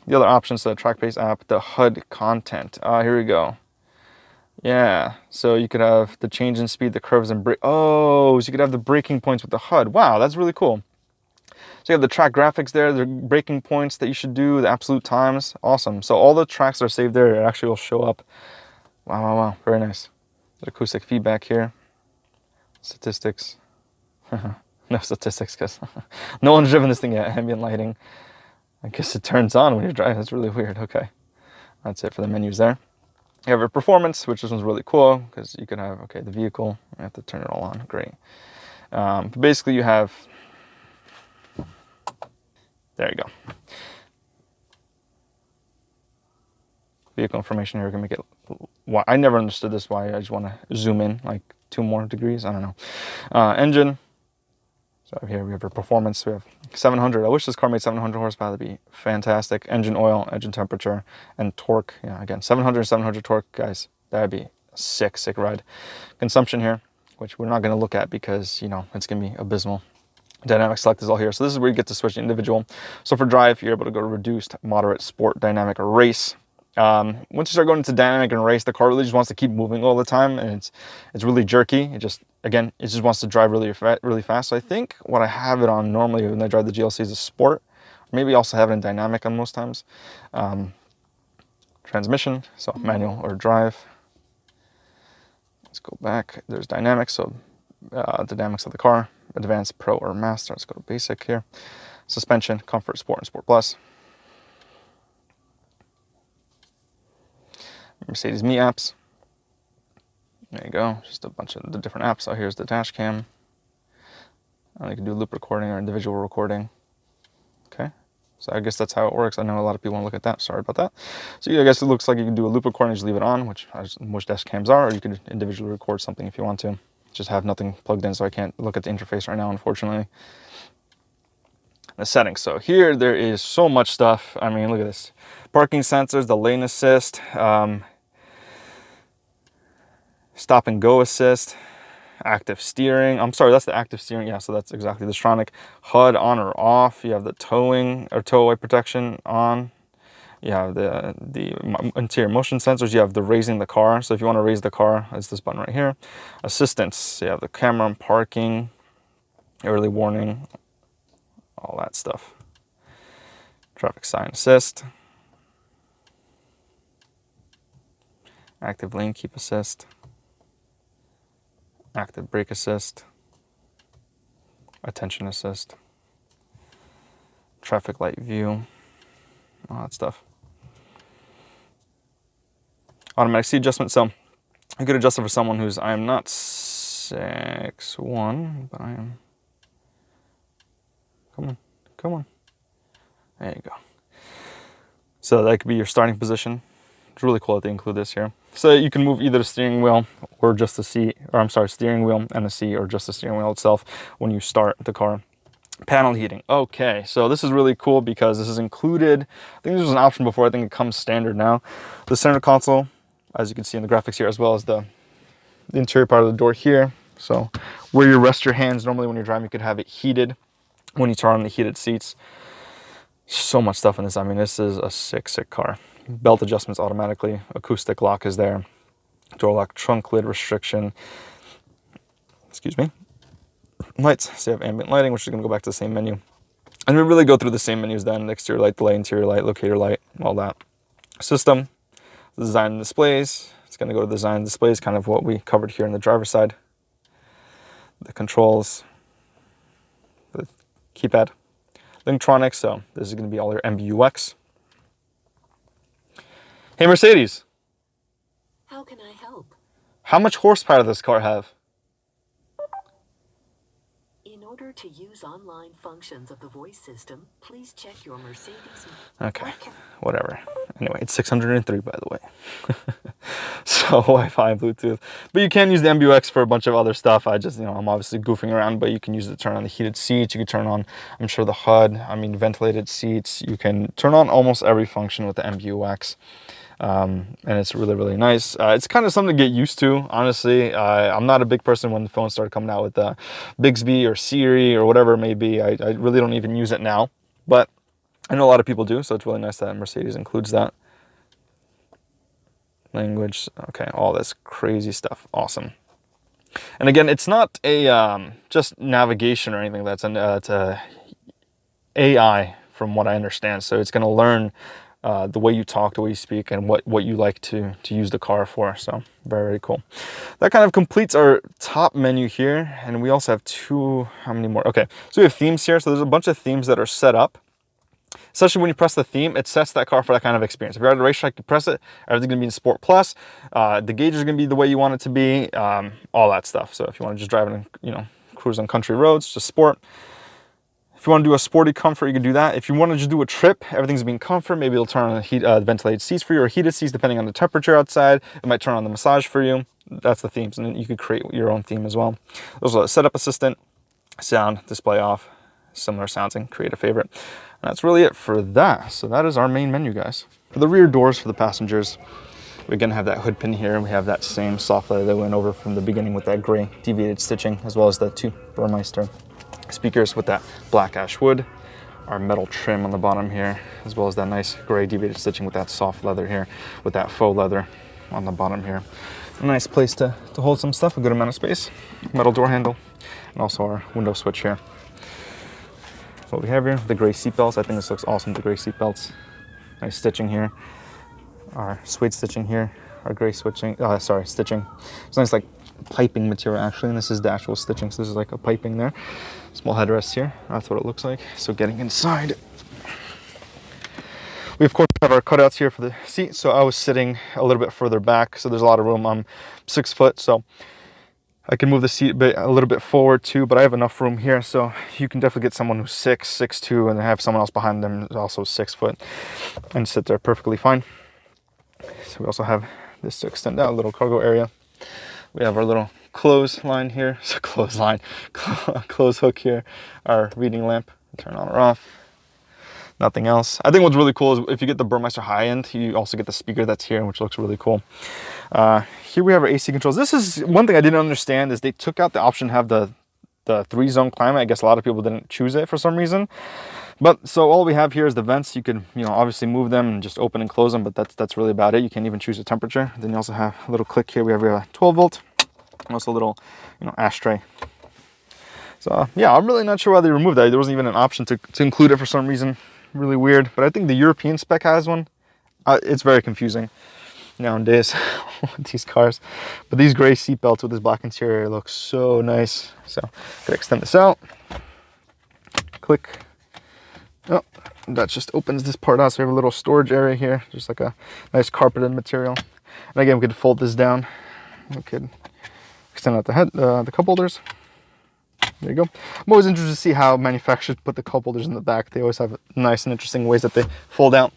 The other options, the TrackPace app, the HUD content. Here we go. Yeah, so you could have the change in speed, the curves and brake. Oh, so you could have the braking points with the HUD. Wow, that's really cool. So you have the track graphics there, the braking points that you should do, the absolute times. Awesome. So all the tracks that are saved there, it actually will show up. Wow, wow, wow. Very nice. The acoustic feedback here. Statistics. No statistics because no one's driven this thing yet. Ambient lighting. I guess it turns on when you're driving. That's really weird. Okay. That's it for the menus there. You have a performance, which this one's really cool because you can have, okay, the vehicle. I have to turn it all on. Great. But basically you have, there you go. Vehicle information here. We can make it, I never understood this, why I just want to zoom in like 2 more degrees. I don't know. Engine. So here we have our performance. We have 700. I wish this car made 700 horsepower. That'd be fantastic. Engine oil, engine temperature, and torque. Yeah, again, 700 torque, guys. That'd be a sick, sick ride. Consumption here, which we're not going to look at because, you know, it's going to be abysmal. Dynamic select is all here. So this is where you get to switch to individual. So for drive, you're able to go to reduced, moderate, sport, dynamic, or race. Once you start going into dynamic and race, the car really just wants to keep moving all the time, and it's really jerky. It just wants to drive really fast. So I think what I have it on normally when I drive the GLC is a sport. Maybe also have it in dynamic on most times. Transmission, so manual or drive. Let's go back. There's dynamics, so the dynamics of the car. Advanced, Pro, or Master. Let's go to basic here. Suspension, Comfort, Sport, and Sport Plus. Mercedes Me apps. There you go. Just a bunch of the different apps. Oh, here's the dash cam. You can do loop recording or individual recording. Okay. So I guess that's how it works. I know a lot of people want to look at that. Sorry about that. So yeah, I guess it looks like you can do a loop recording, just leave it on, which most dash cams are, or you can individually record something if you want to. Just have nothing plugged in, so I can't look at the interface right now, unfortunately. The settings. So here there is so much stuff. I mean, look at this. Parking sensors, the lane assist, stop and go assist, active steering. I'm sorry, that's the active steering. Yeah, so that's exactly the Stronic. HUD on or off. You have the towing or tow away protection on. You have the interior motion sensors. You have the raising the car. So if you want to raise the car, it's this button right here. Assistance. So you have the camera and parking, early warning, all that stuff. Traffic sign assist. Active lane keep assist. Active brake assist. Attention assist. Traffic light view. All that stuff. Automatic seat adjustment. So you could adjust it for someone who's, I am not 6'1", but I am, come on. There you go. So that could be your starting position. It's really cool that they include this here. So you can move either the steering wheel or just the seat, or I'm sorry, steering wheel and the seat, or just the steering wheel itself when you start the car. Panel heating. Okay, so this is really cool because this is included. I think this was an option before. I think it comes standard now. The center console, as you can see in the graphics here, as well as the interior part of the door here. So where you rest your hands, normally when you're driving, you could have it heated when you turn on the heated seats. So much stuff in this. I mean, this is a sick, sick car. Belt adjustments automatically. Acoustic lock is there. Door lock, trunk lid restriction. Excuse me. Lights. So you have ambient lighting, which is going to go back to the same menu. And we really go through the same menus then. Exterior light, delay, interior light, locator light, all that. System. Design and displays. It's going to go to design and displays, kind of what we covered here on the driver's side. The controls. The keypad. Linktronics. So this is going to be all your MBUX. Hey, Mercedes. How can I help? How much horsepower does this car have? In order to use online functions of the voice system, please check your Mercedes. Okay, whatever. Anyway, it's 603 by the way. So Wi-Fi, Bluetooth, but you can use the MBUX for a bunch of other stuff. I just, I'm obviously goofing around, but you can use it to turn on the heated seats. You can turn on, I'm sure, the HUD. I mean, ventilated seats. You can turn on almost every function with the MBUX. And it's really, really nice. It's kind of something to get used to, honestly. I'm not a big person when the phones started coming out with Bixby or Siri or whatever it may be. I really don't even use it now, but I know a lot of people do, so it's really nice that Mercedes includes that. Language, okay, all this crazy stuff, awesome. And again, it's not a just navigation or anything. It's a AI, from what I understand. So it's going to learn the way you talk, the way you speak, and what you like to use the car for. So very, very cool. That kind of completes our top menu here. And we also have how many more? Okay, so we have themes here. So there's a bunch of themes that are set up. Especially when you press the theme, it sets that car for that kind of experience. If you're at a racetrack, you press it, everything's gonna be in Sport Plus. The gauge is gonna be the way you want it to be, all that stuff. So if you want to just drive it and cruise on country roads, just sport. If you want to do a sporty comfort, you can do that. If you want to just do a trip, everything's being comfort. Maybe it'll turn on the ventilated seats for you or heated seats, depending on the temperature outside. It might turn on the massage for you. That's the themes, and then you could create your own theme as well. There's a setup assistant, sound, display off, similar sounds, and create a favorite. And that's really it for that. So that is our main menu, guys. For the rear doors for the passengers, we're gonna have that hood pin here. We have that same soft leather that went over from the beginning with that gray deviated stitching, as well as the 2 Burmeister speakers with that black ash wood. Our metal trim on the bottom here, as well as that nice gray deviated stitching with that soft leather here, with that faux leather on the bottom here. A nice place to hold some stuff, a good amount of space. Metal door handle, and also our window switch here. What we have here, the gray seat belts. I think this looks awesome, the gray seat belts. Nice stitching here. Our suede stitching here. Our gray stitching. It's nice like piping material actually, and this is the actual stitching. So this is like a piping there. Small headrest here. That's what it looks like. So getting inside, we of course have our cutouts here for the seat. So I was sitting a little bit further back, so there's a lot of room. I'm 6 foot, so I can move the seat a little bit forward too, but I have enough room here, so you can definitely get someone who's 6'2", and have someone else behind them who's also 6 foot, and sit there perfectly fine. So we also have this to extend out, a little cargo area. We have our little clothes line here, so clothes hook here, our reading lamp, turn on or off. Nothing else. I think what's really cool is if you get the Burmeister high end, you also get the speaker that's here, which looks really cool. Here we have our AC controls. This is one thing I didn't understand, is they took out the option to have the 3-zone climate. I guess a lot of people didn't choose it for some reason. But so all we have here is the vents. You could, obviously move them and just open and close them, but that's really about it. You can't even choose the temperature. Then you also have a little click here. We have a 12 volt, and also a little, ashtray. So yeah, I'm really not sure why they removed that. There wasn't even an option to include it for some reason. Really weird, but I think the European spec has one. It's very confusing nowadays with these cars. But these gray seat belts with this black interior look so nice. So could extend this out. Click. Oh, that just opens this part out. So we have a little storage area here, just like a nice carpeted material. And again, we could fold this down. We could extend out the cup holders. There you go. I'm always interested to see how manufacturers put the cup holders in the back. They always have nice and interesting ways that they fold out.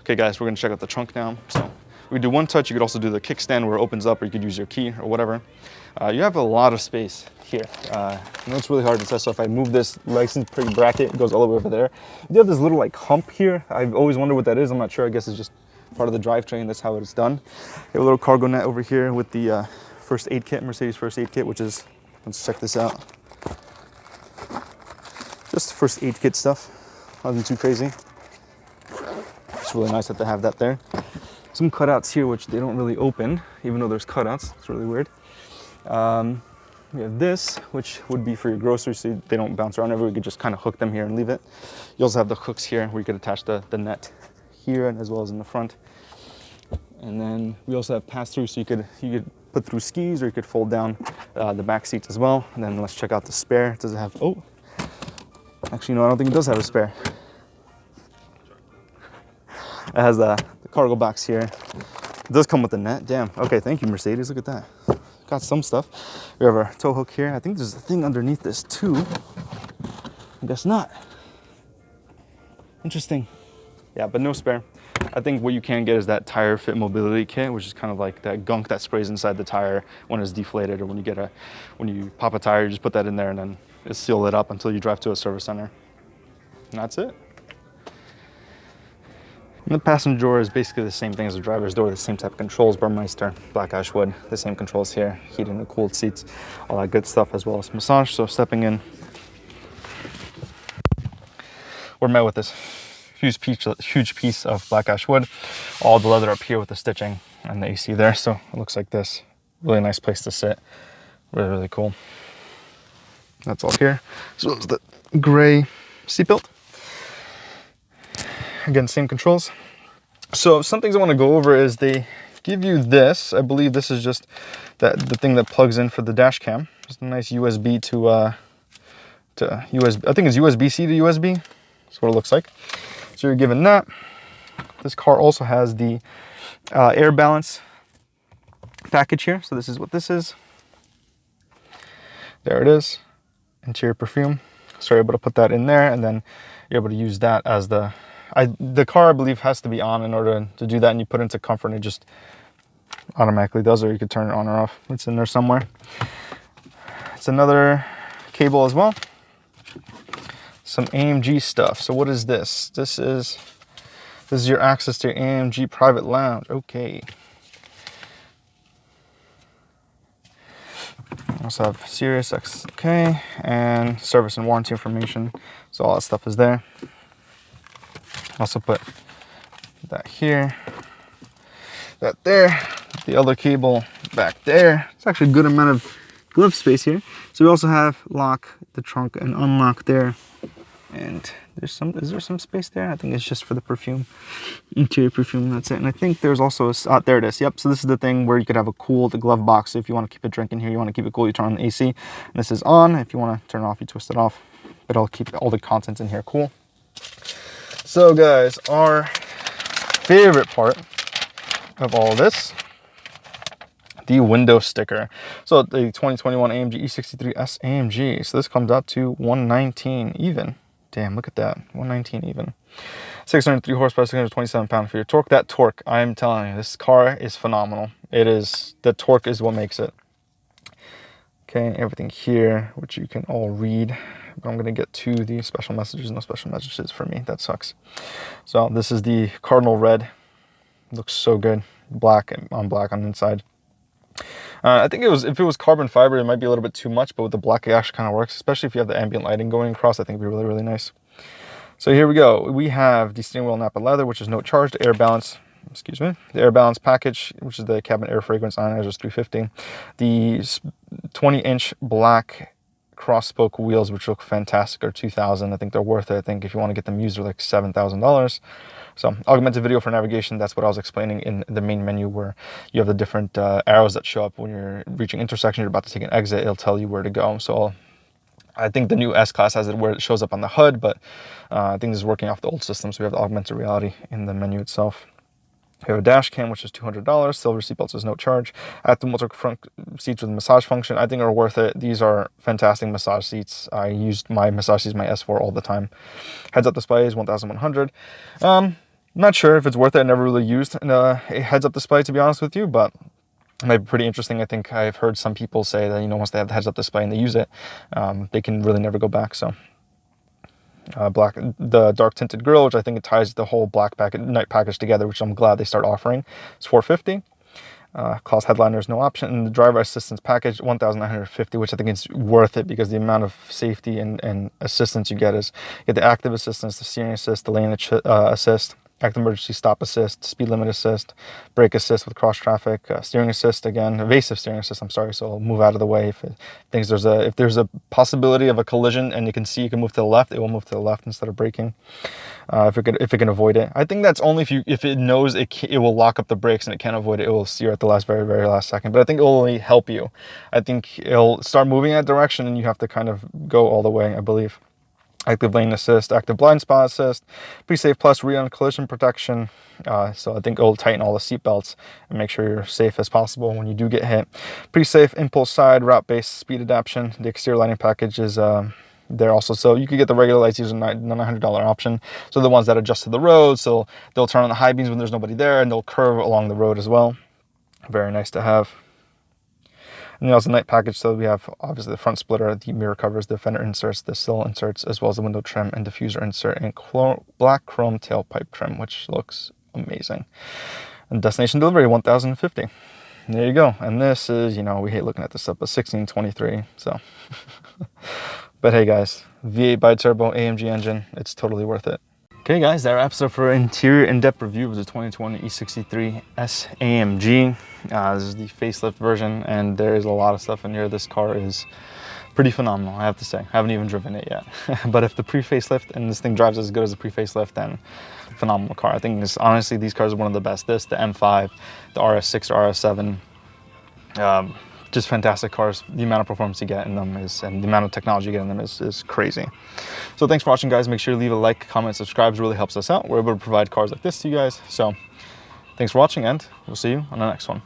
Okay guys, we're gonna check out the trunk now. So we do one touch. You could also do the kickstand where it opens up, or you could use your key or whatever. You have a lot of space here. I know it's really hard to test, so if I move this license plate bracket, it goes all the way over there. You have this little like hump here. I've always wondered what that is. I'm not sure. I guess it's just part of the drivetrain. That's how it's done. You have a little cargo net over here with the first aid kit, Mercedes first aid kit, which is, let's check this out. Just first aid kit stuff. Nothing too crazy. It's really nice that they have that there. Some cutouts here, which they don't really open, even though there's cutouts. It's really weird. We have this, which would be for your groceries, so they don't bounce around everywhere. You could just kind of hook them here and leave it. You also have the hooks here, where you could attach the net here, and as well as in the front. And then we also have pass-through, so you could put through skis, or you could fold down the back seats as well. And then let's check out the spare. Does it have, oh, actually, no, I don't think it does have a spare. It has the cargo box here. It does come with the net. Damn. Okay, thank you, Mercedes. Look at that. got some stuff. We have our tow hook here. I think there's a thing underneath this too. I guess not. Interesting. Yeah, but no spare. I think what you can get is that tire fit mobility kit, which is kind of like that gunk that sprays inside the tire when it's deflated, or when you pop a tire, you just put that in there and then it seal it up until you drive to a service center. And that's it. And the passenger door is basically the same thing as the driver's door, the same type of controls, Burmeister, black ash wood, the same controls here, heated and cooled seats, all that good stuff, as well as massage. So stepping in, we're met with this huge piece of black ash wood, all the leather up here with the stitching and the AC there. So it looks like this. Really nice place to sit. Really, really cool. That's all here. As well as the gray seatbelt. Again, same controls. So some things I want to go over is they give you this. I believe this is just the thing that plugs in for the dash cam. Just a nice USB to USB. I think it's USB-C to USB. That's what it looks like. So you're given that. This car also has the air balance package here. So this is what this is. There it is. Interior perfume. So you're able to put that in there, and then you're able to use that as the car, I believe, has to be on in order to do that, and you put it into comfort and it just automatically does, or you could turn it on or off. It's in there somewhere. It's another cable as well. Some AMG stuff. So what is this? This is your access to your AMG private lounge. Okay. I also have Sirius XK and service and warranty information. So all that stuff is there. Also put that here, that there, the other cable back there. It's actually a good amount of glove space here. So we also have lock the trunk and unlock there. And is there some space there? I think it's just for the perfume, interior perfume, that's it. And I think there's also there it is. Yep, so this is the thing where you could have a cooled glove box. If you want to keep a drink in here, you want to keep it cool, you turn on the AC. And this is on. If you want to turn it off, you twist it off. But it'll keep all the contents in here cool. So guys, our favorite part of all this, the window sticker. So the 2021 AMG E63s AMG. So this comes out to $119 even. Damn, look at that, 119 even. 603 horsepower, 627 pound-feet of torque. That torque, I'm telling you, this car is phenomenal. It is, the torque is what makes it. Okay, everything here, which you can all read. But I'm gonna get to the special messages. No special messages for me, that sucks. So this is the Cardinal Red. Looks so good, black on the inside. I think if it was carbon fiber, it might be a little bit too much, but with the black, it actually kind of works, especially if you have the ambient lighting going across. I think it'd be really, really nice. So here we go. We have the steering wheel Napa leather, which is no charge. The air balance, excuse me, the air balance package, which is the cabin air fragrance ionizers, $350. The 20-inch black cross spoke wheels, which look fantastic, are $2,000. I think they're worth it. I think if you want to get them used, they're like $7,000. So augmented video for navigation, that's what I was explaining in the main menu, where you have the different arrows that show up when you're reaching intersection, you're about to take an exit, it'll tell you where to go. So I think the new S-Class has it where it shows up on the HUD, but I think this is working off the old system, so we have the augmented reality in the menu itself. We have a dash cam, which is $200. Silver seatbelts is no charge. Multi front seats with massage function, I think are worth it. These are fantastic massage seats. I used my massage seats, my S4, all the time. Heads-up display is $1,100. Not sure if it's worth it. I never really used a heads-up display, to be honest with you, but it might be pretty interesting. I think I've heard some people say that, you know, once they have the heads-up display and they use it, they can really never go back. So the dark tinted grille, which I think it ties the whole black night package together, which I'm glad they start offering. It's $450. Cost headliners, no option. And the driver assistance package, $1,950, which I think is worth it because the amount of safety and assistance you get is, you get the active assistance, the steering assist, the lane assist, active emergency stop assist, speed limit assist, brake assist with cross traffic, steering assist, again, evasive steering assist, I'm sorry, so it'll move out of the way. If it thinks if there's a possibility of a collision and you can see you can move to the left, it will move to the left instead of braking. If it can avoid it. I think that's only if it knows it will lock up the brakes and it can't avoid it, it will steer at the very, very last second. But I think it will only help you. I think it'll start moving in that direction and you have to kind of go all the way, I believe. active lane assist, active blind spot assist, pre-safe plus rear collision protection. So I think it'll tighten all the seat belts and make sure you're safe as possible when you do get hit. Pre-safe impulse side route-based speed adaptation. The exterior lighting package is there also, so you could get the regular lights using the $900 option. So the ones that adjust to the road, so they'll turn on the high beams when there's nobody there, and they'll curve along the road as well. Very nice to have. And then also the night package, so we have obviously the front splitter, the mirror covers, the fender inserts, the sill inserts, as well as the window trim and diffuser insert, and black chrome tailpipe trim, which looks amazing. And destination delivery, 1,050. There you go. And this is, you know, we hate looking at this stuff, but 1623, so. But hey guys, V8 bi-turbo AMG engine, it's totally worth it. Okay guys, that wraps up for interior in-depth review of the 2020 E63s AMG. This is the facelift version, and there is a lot of stuff in here. This car is pretty phenomenal, I have to say. I haven't even driven it yet. But if the pre-facelift and this thing drives as good as the pre-facelift, then phenomenal car. I think honestly, these cars are one of the best. This, the M5, the RS6, RS7, just fantastic cars. The amount of performance you get in them is, and the amount of technology you get in them is crazy. So thanks for watching, guys. Make sure to leave a like, comment, subscribe. It really helps us out. We're able to provide cars like this to you guys. So thanks for watching, and we'll see you on the next one.